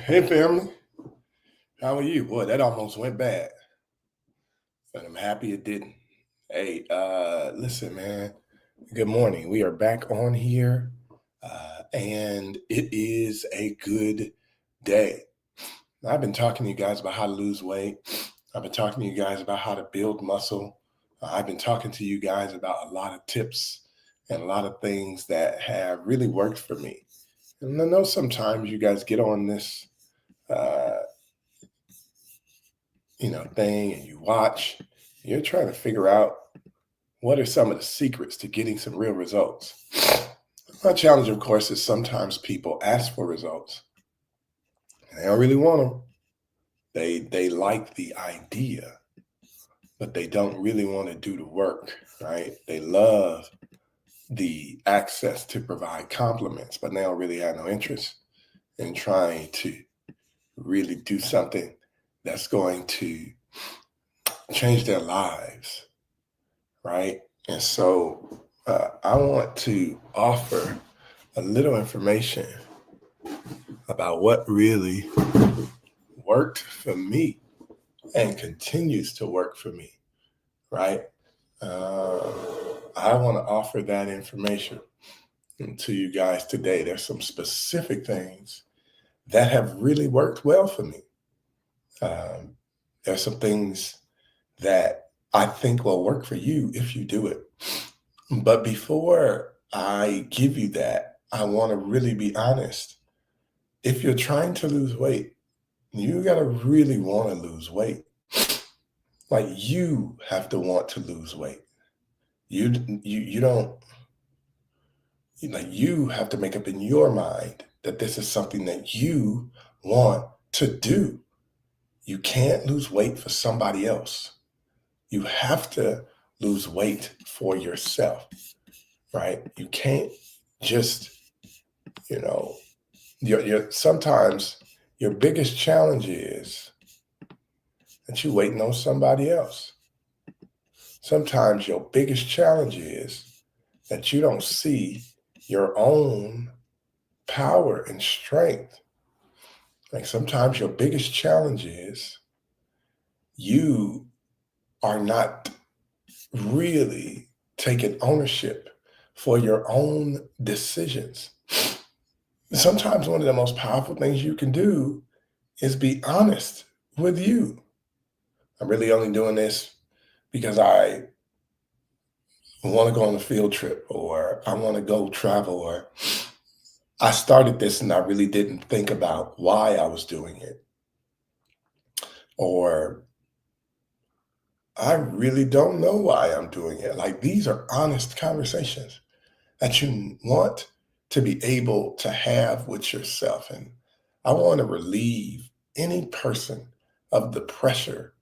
Hey family, how are you? Boy, that almost went bad, but I'm happy it didn't. Hey, listen, man. Good morning. We are back on here, and it is a good day. I've been talking to you guys about how to lose weight. I've been talking to you guys about how to build muscle. I've been talking to you guys about a lot of tips and a lot of things that have really worked for me. And I know sometimes you guys get on this. Uh, thing and you watch, you're trying to figure out what are some of the secrets to getting some real results. My challenge, of course, is sometimes people ask for results and they don't really want them. They like the idea, but they don't really want to do the work, right? They love the access to provide compliments, but they don't really have no interest in trying to really do something that's going to change their lives, right? And so I want to offer a little information about what really worked for me and continues to work for me, right? Uh, I want to offer that information to you guys today. There's some specific things that have really worked well for me. Um, there's some things that I think will work for you if you do it. But before I give you that, I want to really be honest. If you're trying to lose weight, you got to really want to lose weight. Like you have to want to lose weight. You don't like you have to make up in your mind that this is something that you want to do. You can't lose weight for somebody else. You have to lose weight for yourself, right? You can't just, you know, your sometimes your biggest challenge is that you're waiting on somebody else. Sometimes your biggest challenge is that you don't see your own power and strength. Like sometimes your biggest challenge is you are not really taking ownership for your own decisions. Sometimes one of the most powerful things you can do is be honest with you. I'm really only doing this because I want to go on a field trip or I want to go travel or I started this and I really didn't think about why I was doing it. Or I really don't know why I'm doing it. Like these are honest conversations that you want to be able to have with yourself. And I want to relieve any person of the pressure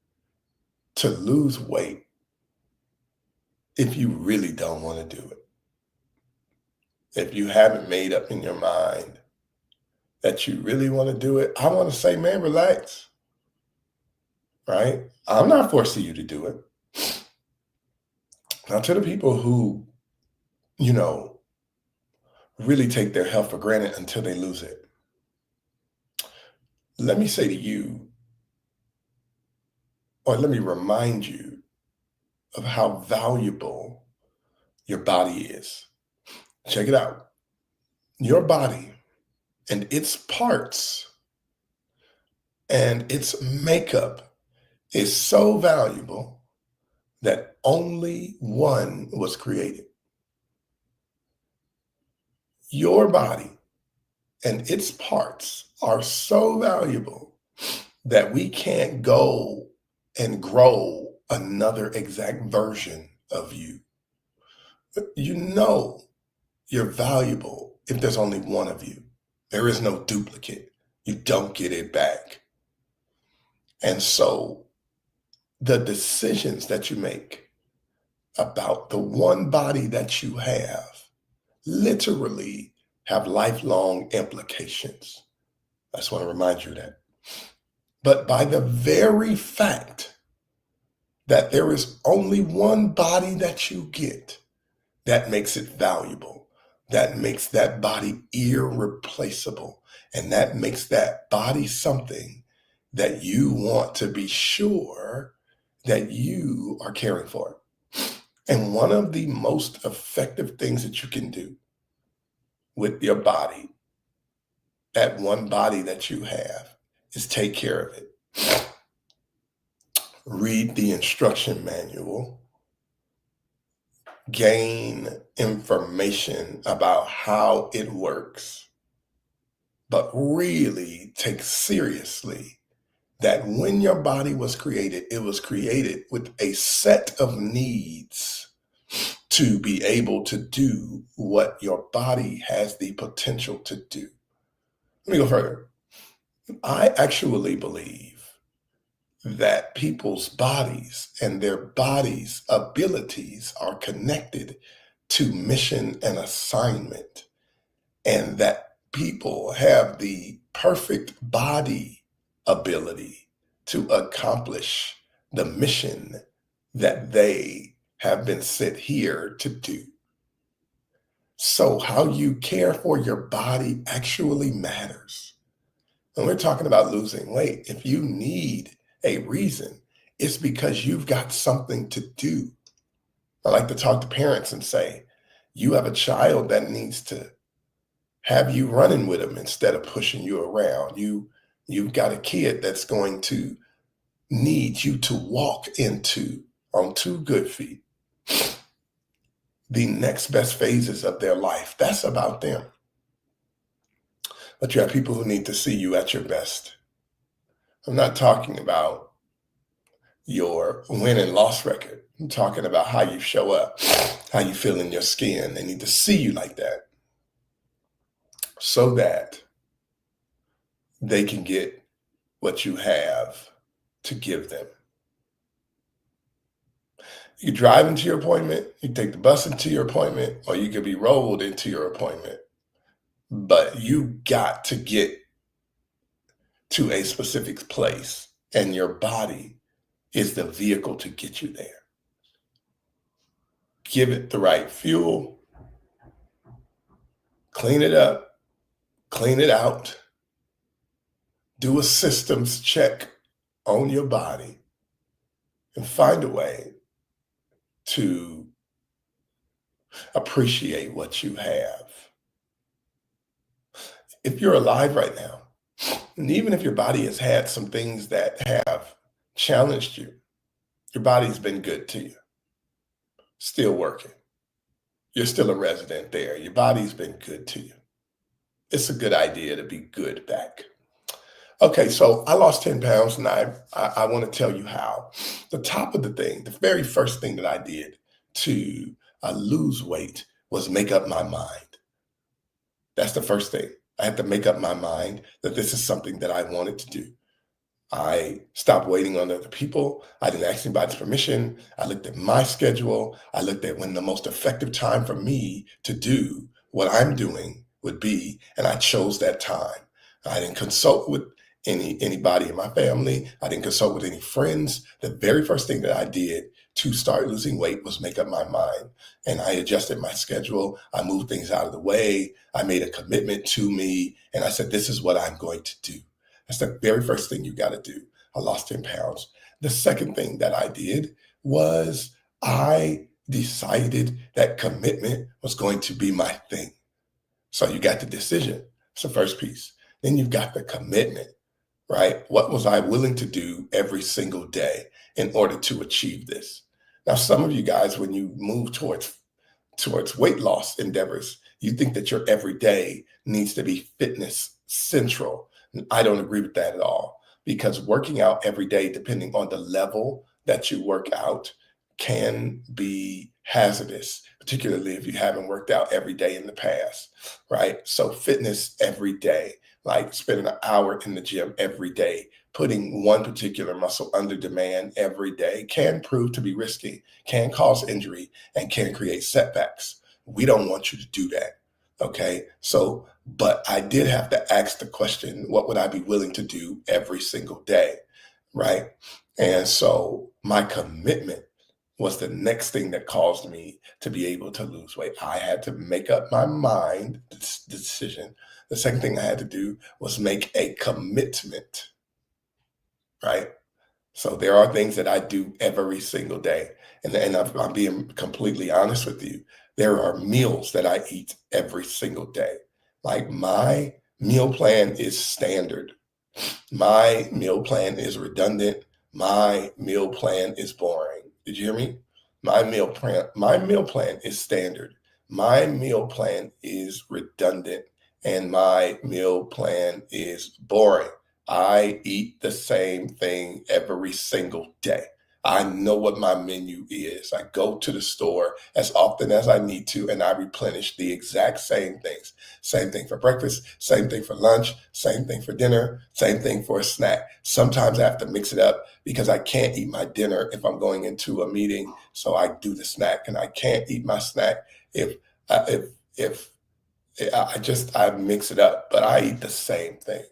to lose weight if you really don't want to do it. If you haven't made up in your mind that you really want to do it, I want to say, man, relax, right? I'm not forcing you to do it. Now, to the people who, you know, really take their health for granted until they lose it, let me say to you, or let me remind you of how valuable your body is. Check it out. Your body and its parts and its makeup is so valuable that only one was created. Your body and its parts are so valuable that we can't go and grow another exact version of you. You know you're valuable if there's only one of you. There is no duplicate. You don't get it back. And so the decisions that you make about the one body that you have literally have lifelong implications. I just want to remind you of that. But by the very fact that there is only one body that you get, that makes it valuable. that makes that body irreplaceable. And that makes that body something that you want to be sure that you are caring for. And one of the most effective things that you can do with your body, that one body that you have, is take care of it. Read the instruction manual, gain information about how it works, but really take seriously that when your body was created, it was created with a set of needs to be able to do what your body has the potential to do. Let me go further. I actually believe that people's bodies and their bodies' abilities are connected to mission and assignment, and that people have the perfect body ability to accomplish the mission that they have been sent here to do. So, how you care for your body actually matters. When we're talking about losing weight, if you need a reason, it's because you've got something to do. I like to talk to parents and say, you have a child that needs to have you running with them instead of pushing you around. You've got a kid that's going to need you to walk into on two good feet the next best phases of their life. That's about them. But you have people who need to see you at your best. I'm not talking about your win and loss record. I'm talking about how you show up, how you feel in your skin. They need to see you like that so that they can get what you have to give them. You can drive into your appointment, you can take the bus into your appointment, or you can be rolled into your appointment. But you got to get to a specific place, and your body is the vehicle to get you there. Give it the right fuel, clean it up, clean it out, do a systems check on your body, and find a way to appreciate what you have. If you're alive right now, and even if your body has had some things that have challenged you, your body's been good to you, still working. You're still a resident there. Your body's been good to you. It's a good idea to be good back. Okay, so I lost 10 pounds, and I want to tell you how. The top of the thing, the very first thing that I did to lose weight was make up my mind. That's the first thing. I had to make up my mind that this is something that I wanted to do. I stopped waiting on other people. I didn't ask anybody's permission. I looked at my schedule. I looked at when the most effective time for me to do what I'm doing would be, and I chose that time. I didn't consult with anybody in my family. I didn't consult with any friends. The very first thing that I did to start losing weight was make up my mind. And I adjusted my schedule. I moved things out of the way. I made a commitment to me. And I said, this is what I'm going to do. That's the very first thing you got to do. I lost 10 pounds. The second thing that I did was I decided that commitment was going to be my thing. So you got the decision. It's the first piece. Then you've got the commitment, right? What was I willing to do every single day in order to achieve this? Now, some of you guys, when you move towards weight loss endeavors, you think that your everyday needs to be fitness central. I don't agree with that at all, because working out every day, depending on the level that you work out, can be hazardous, particularly if you haven't worked out every day in the past, right? So fitness every day, like spending an hour in the gym every day, putting one particular muscle under demand every day can prove to be risky, can cause injury, and can create setbacks. We don't want you to do that. Okay. So, but I did have to ask the question, what would I be willing to do every single day? Right. And so my commitment was the next thing that caused me to be able to lose weight. I had to make up my mind, decision. The second thing I had to do was make a commitment, right? So there are things that I do every single day. And I'm being completely honest with you. There are meals that I eat every single day. Like my meal plan is standard. My meal plan is redundant. My meal plan is boring. Did you hear me? My meal plan is standard. My meal plan is redundant. And my meal plan is boring. I eat the same thing every single day. I know what my menu is. I go to the store as often as I need to, and I replenish the exact same things. Same thing for breakfast, same thing for lunch, same thing for dinner, same thing for a snack. Sometimes I have to mix it up because I can't eat my dinner if I'm going into a meeting, so I do the snack, and I can't eat my snack if if I mix it up, but I eat the same thing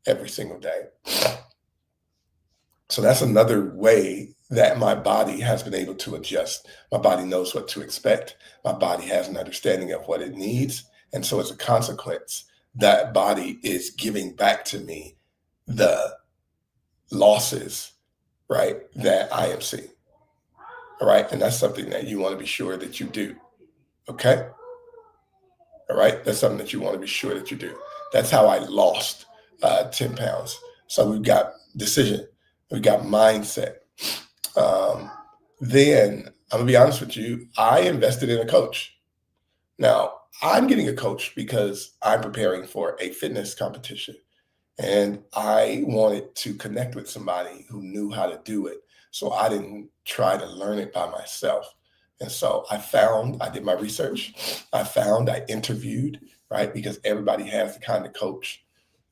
every single day. So that's another way that my body has been able to adjust. My body knows what to expect. My body has an understanding of what it needs. And so as a consequence, that body is giving back to me the losses, right, that I am seeing. All right. And that's something that you want to be sure that you do. Okay. All right. That's something that you want to be sure that you do. That's how I lost 10 pounds. So we've got decision, we've got mindset. Um, then I'm gonna be honest with you, I invested in a coach. Now, I'm getting a coach because I'm preparing for a fitness competition. And I wanted to connect with somebody who knew how to do it. So I didn't try to learn it by myself. And so I did my research. I interviewed, right? Because everybody has the kind of coach.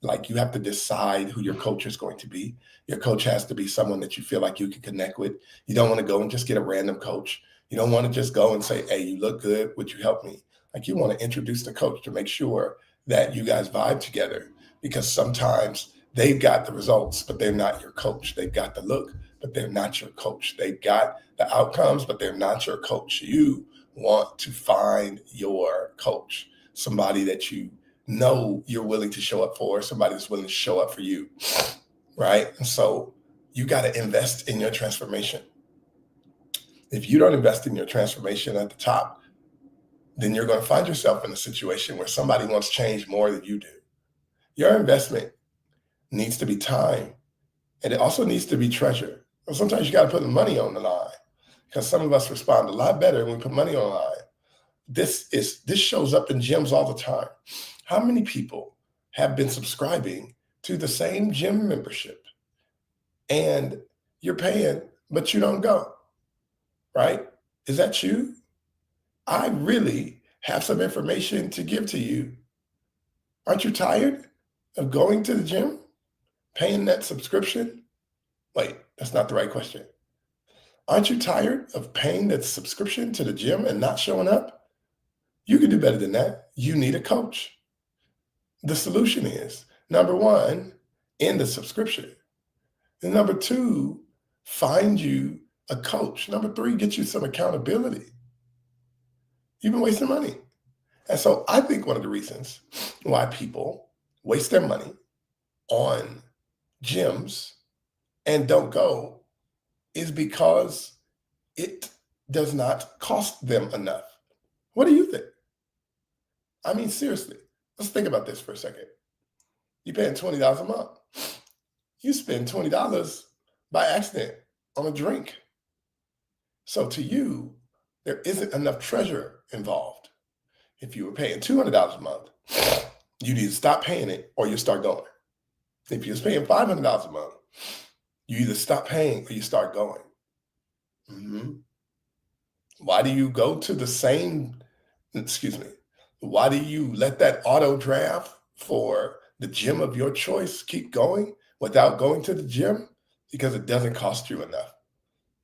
Like you have to decide who your coach is going to be. Your coach has to be someone that you feel like you can connect with. You don't want to go and just get a random coach. You don't want to just go and say, hey, you look good. Would you help me? Like you want to introduce the coach to make sure that you guys vibe together, because sometimes they've got the results, but they're not your coach. They've got the look, but they're not your coach. They've got the outcomes, but they're not your coach. You want to find your coach, somebody that you know you're willing to show up for, somebody that's willing to show up for you, right? And so you got to invest in your transformation. If you don't invest in your transformation at the top, then you're going to find yourself in a situation where somebody wants change more than you do. Your investment needs to be time, and it also needs to be treasure. And sometimes you got to put the money on the line, because some of us respond a lot better when we put money on the line. This shows up in gyms all the time. How many people have been subscribing to the same gym membership and you're paying, but you don't go, right? Is that you? I really have some information to give to you. Aren't you tired of going to the gym, paying that subscription? Wait, that's not the right question. Aren't you tired of paying that subscription to the gym and not showing up? You can do better than that. You need a coach. The solution is, number one, end the subscription. And number two, find you a coach. Number three, get you some accountability. You've been wasting money. And so I think one of the reasons why people waste their money on gyms and don't go is because it does not cost them enough. What do you think? I mean, seriously, let's think about this for a second. You're paying $20 a month. You spend $20 by accident on a drink. So to you, there isn't enough treasure involved. If you were paying $200 a month, you'd either stop paying it or you start going. If you was paying $500 a month, you either stop paying or you start going. Why do you go to the same, excuse me, why do you let that auto draft for the gym of your choice keep going without going to the gym? Because it doesn't cost you enough.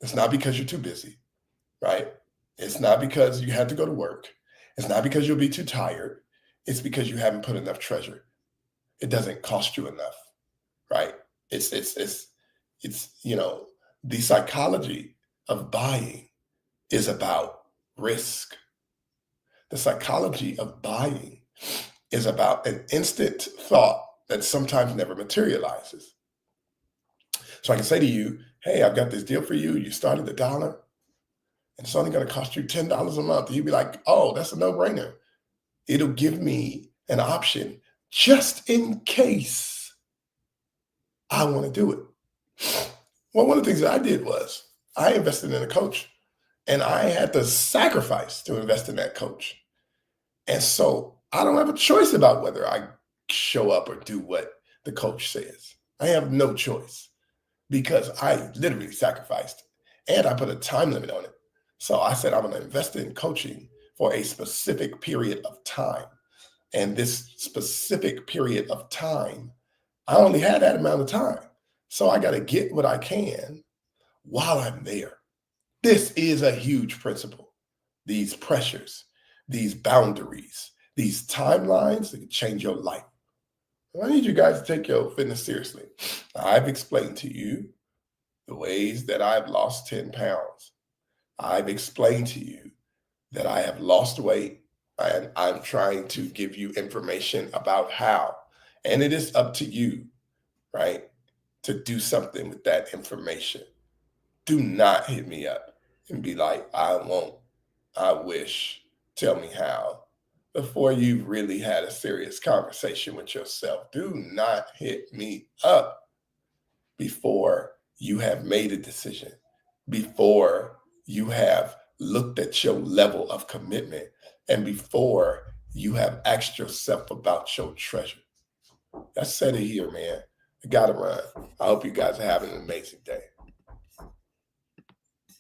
It's not because you're too busy, right? It's not because you had to go to work. It's not because you'll be too tired. It's because you haven't put enough treasure. It doesn't cost you enough, right? It's the psychology of buying is about risk. The psychology of buying is about an instant thought that sometimes never materializes. So I can say to you, hey, I've got this deal for you. You started $1 and it's only going to cost you $10 a month. And you'd be like, oh, that's a no-brainer. It'll give me an option just in case I want to do it. Well, one of the things that I did was I invested in a coach, and I had to sacrifice to invest in that coach. And so I don't have a choice about whether I show up or do what the coach says. I have no choice because I literally sacrificed and I put a time limit on it. So I said, I'm going to invest in coaching for a specific period of time. And this specific period of time, I only had that amount of time. So I got to get what I can while I'm there. This is a huge principle. These pressures, these boundaries, these timelines that can change your life. I need you guys to take your fitness seriously. I've explained to you the ways that I've lost 10 pounds. I've explained to you that I have lost weight, and I'm trying to give you information about how. And it is up to you, right, to do something with that information. Do not hit me up and be like, I won't, I wish, tell me how, before you've really had a serious conversation with yourself. Do not hit me up before you have made a decision, before you have looked at your level of commitment, and before you have asked yourself about your treasure. That's said it here, man. I gotta run. I hope you guys are having an amazing day.